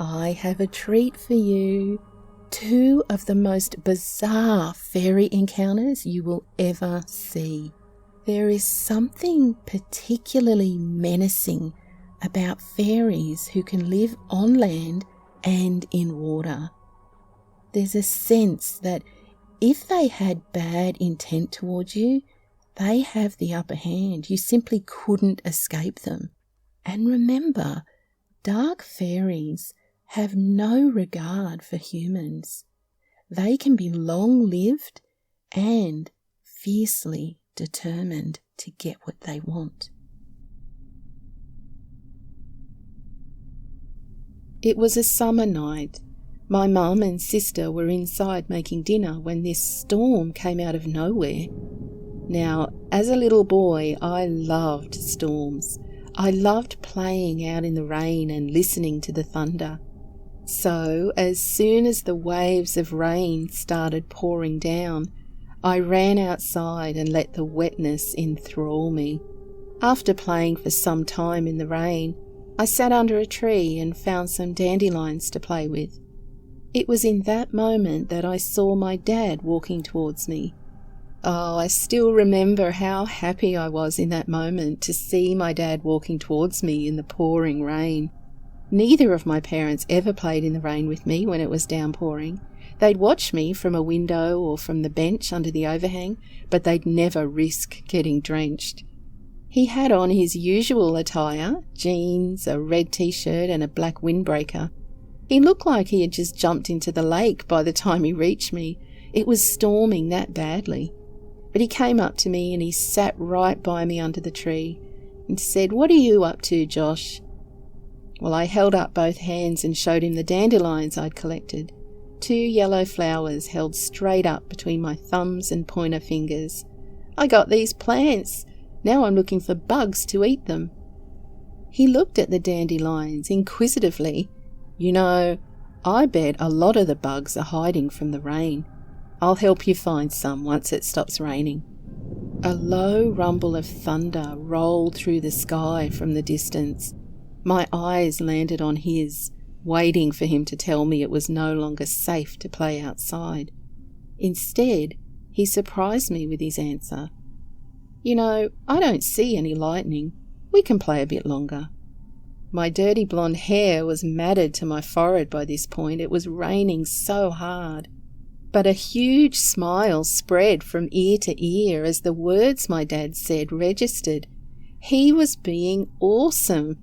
I have a treat for you. 2 of the most bizarre fairy encounters you will ever see. There is something particularly menacing about fairies who can live on land and in water. There's a sense that if they had bad intent towards you, they have the upper hand. You simply couldn't escape them. And remember, dark fairies have no regard for humans. They can be long-lived and fiercely determined to get what they want. It was a summer night. My mum and sister were inside making dinner when this storm came out of nowhere. Now, as a little boy, I loved storms. I loved playing out in the rain and listening to the thunder. So, as soon as the waves of rain started pouring down, I ran outside and let the wetness enthrall me. After playing for some time in the rain, I sat under a tree and found some dandelions to play with. It was in that moment that I saw my dad walking towards me. Oh, I still remember how happy I was in that moment to see my dad walking towards me in the pouring rain. Neither of my parents ever played in the rain with me when it was downpouring. They'd watch me from a window or from the bench under the overhang, but they'd never risk getting drenched. He had on his usual attire, jeans, a red t-shirt and a black windbreaker. He looked like he had just jumped into the lake by the time he reached me. It was storming that badly. But he came up to me and he sat right by me under the tree and said, "What are you up to, Josh?" Well, I held up both hands and showed him the dandelions I'd collected. 2 yellow flowers held straight up between my thumbs and pointer fingers. "I got these plants. Now I'm looking for bugs to eat them." He looked at the dandelions inquisitively. "You know, I bet a lot of the bugs are hiding from the rain. I'll help you find some once it stops raining." A low rumble of thunder rolled through the sky from the distance. My eyes landed on his, waiting for him to tell me it was no longer safe to play outside. Instead, he surprised me with his answer. "You know, I don't see any lightning. We can play a bit longer." My dirty blonde hair was matted to my forehead by this point. It was raining so hard. But a huge smile spread from ear to ear as the words my dad said registered. He was being awesome.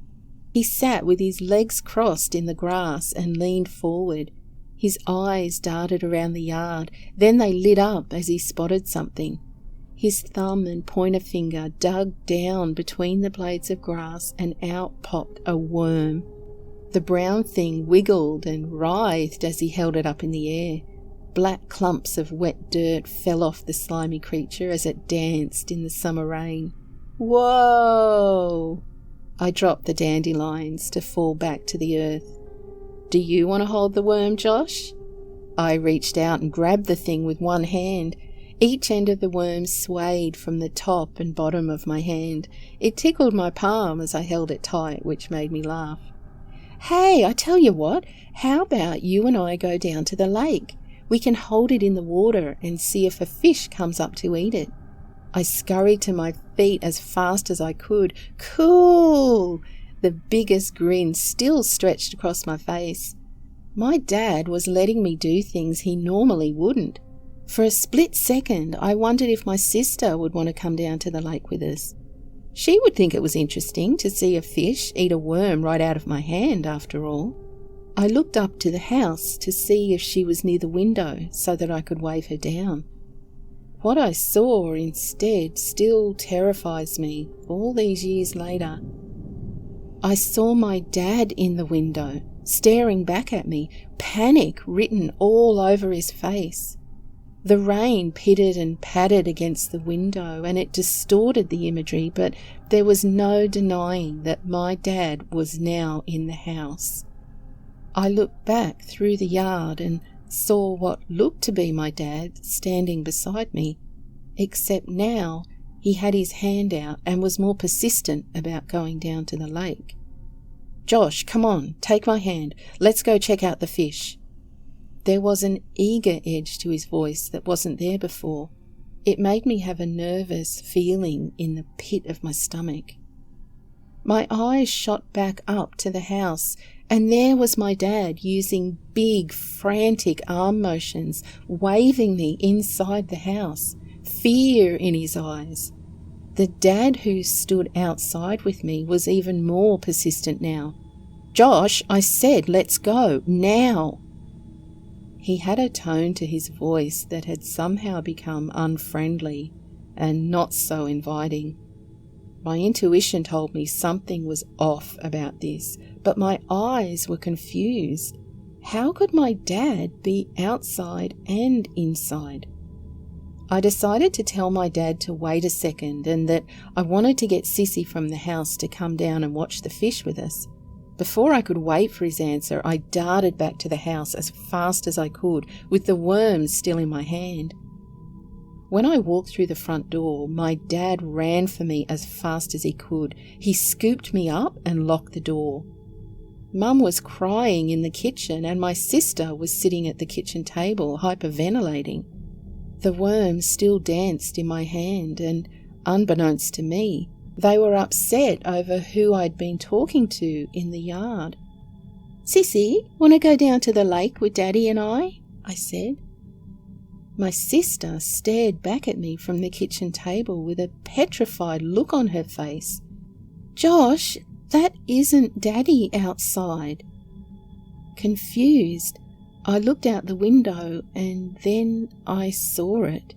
He sat with his legs crossed in the grass and leaned forward. His eyes darted around the yard, then they lit up as he spotted something. His thumb and pointer finger dug down between the blades of grass and out popped a worm. The brown thing wiggled and writhed as he held it up in the air. Black clumps of wet dirt fell off the slimy creature as it danced in the summer rain. "Whoa!" I dropped the dandelions to fall back to the earth. "Do you want to hold the worm, Josh?" I reached out and grabbed the thing with one hand. Each end of the worm swayed from the top and bottom of my hand. It tickled my palm as I held it tight, which made me laugh. "Hey, I tell you what, how about you and I go down to the lake? We can hold it in the water and see if a fish comes up to eat it." I scurried to my feet as fast as I could. Cool! The biggest grin still stretched across my face. My dad was letting me do things he normally wouldn't. For a split second, I wondered if my sister would want to come down to the lake with us. She would think it was interesting to see a fish eat a worm right out of my hand, after all. I looked up to the house to see if she was near the window so that I could wave her down. What I saw instead still terrifies me all these years later. I saw my dad in the window, staring back at me, panic written all over his face. The rain pitted and pattered against the window and it distorted the imagery, but there was no denying that my dad was now in the house. I looked back through the yard and saw what looked to be my dad standing beside me, except now he had his hand out and was more persistent about going down to the lake. Josh, come on, take my hand. Let's go check out the fish. There was an eager edge to his voice that wasn't there before. It made me have a nervous feeling in the pit of my stomach. My eyes shot back up to the house, and there was my dad using big, frantic arm motions, waving me inside the house, fear in his eyes. The dad who stood outside with me was even more persistent now. Josh, I said, let's go, now. He had a tone to his voice that had somehow become unfriendly and not so inviting. My intuition told me something was off about this, but my eyes were confused. How could my dad be outside and inside? I decided to tell my dad to wait a second and that I wanted to get Sissy from the house to come down and watch the fish with us. Before I could wait for his answer, I darted back to the house as fast as I could, with the worms still in my hand. When I walked through the front door, my dad ran for me as fast as he could. He scooped me up and locked the door. Mum was crying in the kitchen and my sister was sitting at the kitchen table, hyperventilating. The worms still danced in my hand and, unbeknownst to me, they were upset over who I'd been talking to in the yard. Sissy, want to go down to the lake with Daddy and I said. My sister stared back at me from the kitchen table with a petrified look on her face. Josh, that isn't Daddy outside. Confused, I looked out the window and then I saw it.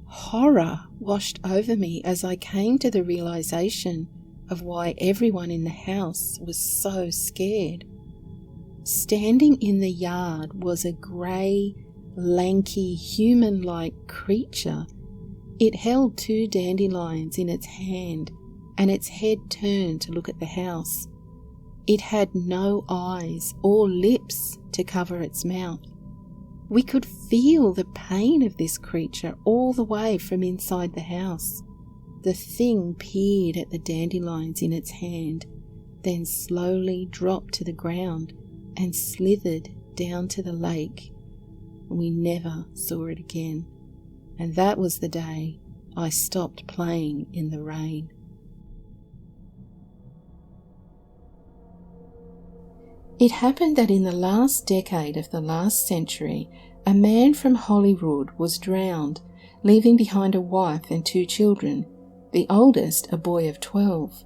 Horror washed over me as I came to the realization of why everyone in the house was so scared. Standing in the yard was a grey, lanky, human-like creature. It held 2 dandelions in its hand and its head turned to look at the house. It had no eyes or lips to cover its mouth. We could feel the pain of this creature all the way from inside the house. The thing peered at the dandelions in its hand, then slowly dropped to the ground and slithered down to the lake. We never saw it again, and that was the day I stopped playing in the rain. It happened that in the last decade of the last century, a man from Holyrood was drowned, leaving behind a wife and 2 children, the oldest a boy of 12.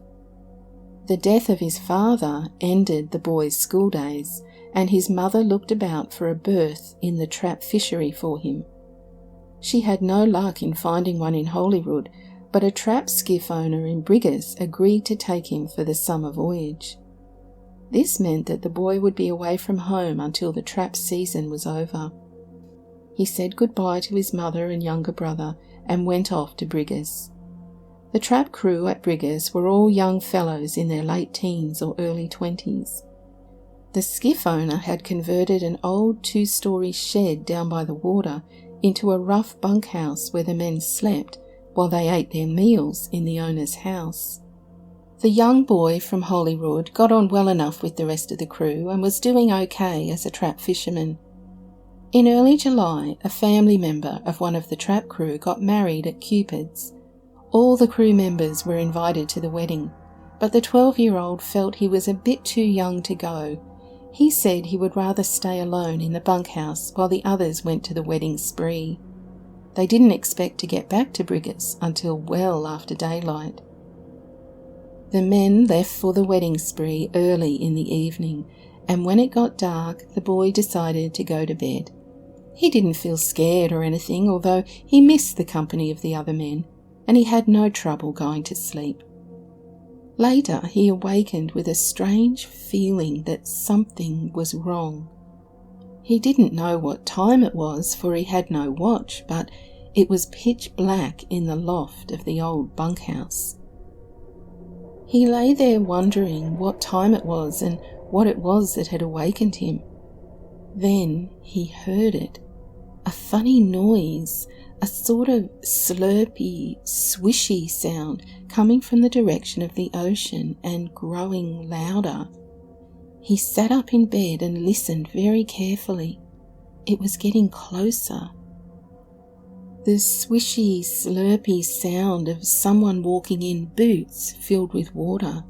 The death of his father ended the boy's school days, and his mother looked about for a berth in the trap fishery for him. She had no luck in finding one in Holyrood, but a trap skiff owner in Briggis agreed to take him for the summer voyage. This meant that the boy would be away from home until the trap season was over. He said goodbye to his mother and younger brother and went off to Briggis. The trap crew at Briggis were all young fellows in their late teens or early 20s. The skiff owner had converted an old 2-story shed down by the water into a rough bunkhouse where the men slept while they ate their meals in the owner's house. The young boy from Holyrood got on well enough with the rest of the crew and was doing okay as a trap fisherman. In early July, a family member of one of the trap crew got married at Cupid's. All the crew members were invited to the wedding, but the 12-year-old felt he was a bit too young to go. He said he would rather stay alone in the bunkhouse while the others went to the wedding spree. They didn't expect to get back to Briggis until well after daylight. The men left for the wedding spree early in the evening, and when it got dark, the boy decided to go to bed. He didn't feel scared or anything, although he missed the company of the other men, and he had no trouble going to sleep. Later, he awakened with a strange feeling that something was wrong. He didn't know what time it was, for he had no watch, but it was pitch black in the loft of the old bunkhouse. He lay there wondering what time it was and what it was that had awakened him. Then he heard it, a funny noise, a sort of slurpy, swishy sound coming from the direction of the ocean and growing louder. He sat up in bed and listened very carefully. It was getting closer. The swishy, slurpy sound of someone walking in boots filled with water.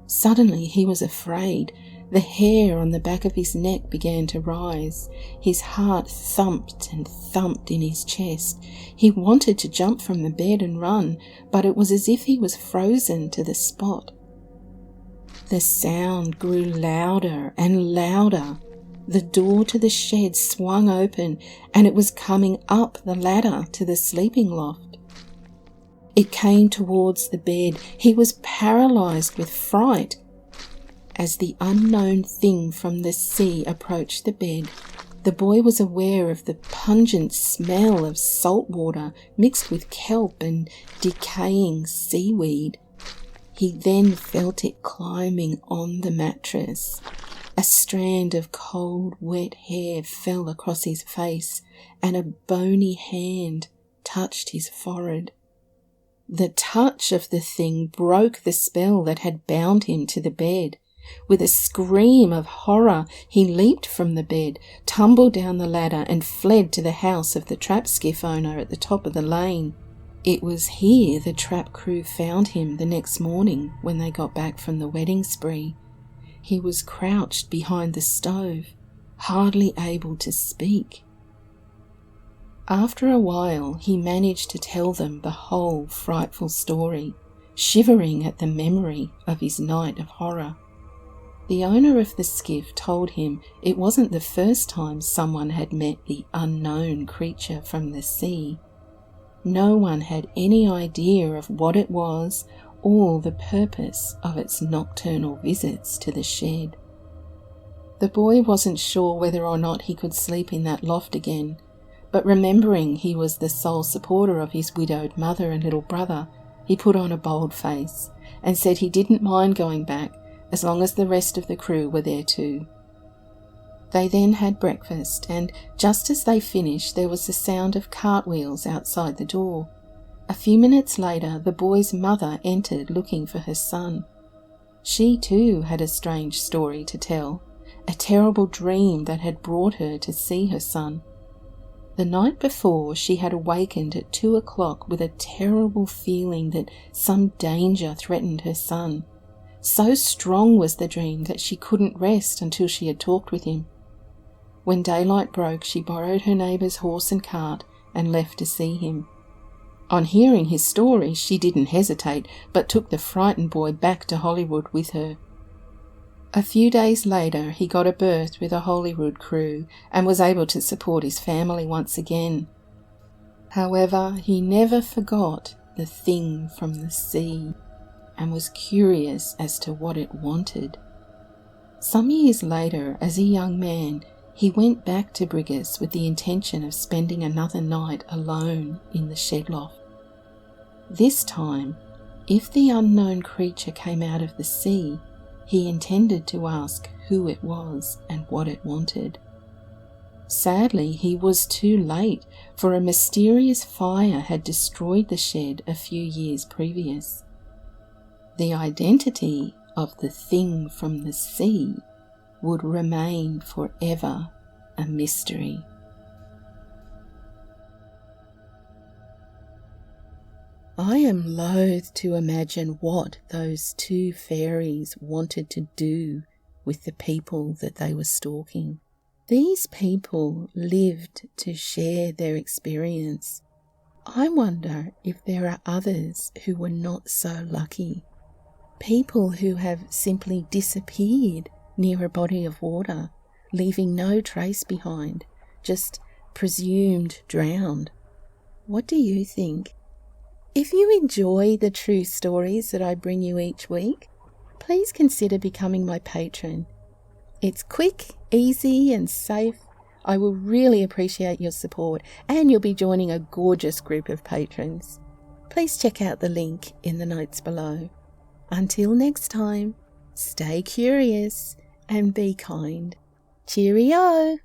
Suddenly he was afraid. The hair on the back of his neck began to rise. His heart thumped and thumped in his chest. He wanted to jump from the bed and run, but it was as if he was frozen to the spot. The sound grew louder and louder. The door to the shed swung open, and it was coming up the ladder to the sleeping loft. It came towards the bed. He was paralyzed with fright. As the unknown thing from the sea approached the bed, the boy was aware of the pungent smell of salt water mixed with kelp and decaying seaweed. He then felt it climbing on the mattress. A strand of cold, wet hair fell across his face, and a bony hand touched his forehead. The touch of the thing broke the spell that had bound him to the bed. With a scream of horror, he leaped from the bed, tumbled down the ladder, and fled to the house of the trap skiff owner at the top of the lane. It was here the trap crew found him the next morning when they got back from the wedding spree. He was crouched behind the stove, hardly able to speak. After a while, he managed to tell them the whole frightful story, shivering at the memory of his night of horror. The owner of the skiff told him it wasn't the first time someone had met the unknown creature from the sea. No one had any idea of what it was or the purpose of its nocturnal visits to the shed. The boy wasn't sure whether or not he could sleep in that loft again, but remembering he was the sole supporter of his widowed mother and little brother, he put on a bold face and said he didn't mind going back as long as the rest of the crew were there too. They then had breakfast, and just as they finished, there was the sound of cartwheels outside the door. A few minutes later, the boy's mother entered looking for her son. She too had a strange story to tell, a terrible dream that had brought her to see her son. The night before, she had awakened at 2 o'clock with a terrible feeling that some danger threatened her son. So strong was the dream that she couldn't rest until she had talked with him. When daylight broke, she borrowed her neighbour's horse and cart and left to see him. On hearing his story, she didn't hesitate, but took the frightened boy back to Hollywood with her. A few days later, he got a berth with a Hollywood crew and was able to support his family once again. However, he never forgot the thing from the sea and was curious as to what it wanted. Some years later, as a young man, he went back to Brigus with the intention of spending another night alone in the shed loft. This time, if the unknown creature came out of the sea, he intended to ask who it was and what it wanted. Sadly, he was too late, for a mysterious fire had destroyed the shed a few years previous. The identity of the thing from the sea would remain forever a mystery. I am loath to imagine what those two fairies wanted to do with the people that they were stalking. These people lived to share their experience. I wonder if there are others who were not so lucky. People who have simply disappeared near a body of water, leaving no trace behind, just presumed drowned. What do you think? If you enjoy the true stories that I bring you each week, please consider becoming my patron. It's quick, easy and safe. I will really appreciate your support, and you'll be joining a gorgeous group of patrons. Please check out the link in the notes below. Until next time, stay curious and be kind. Cheerio!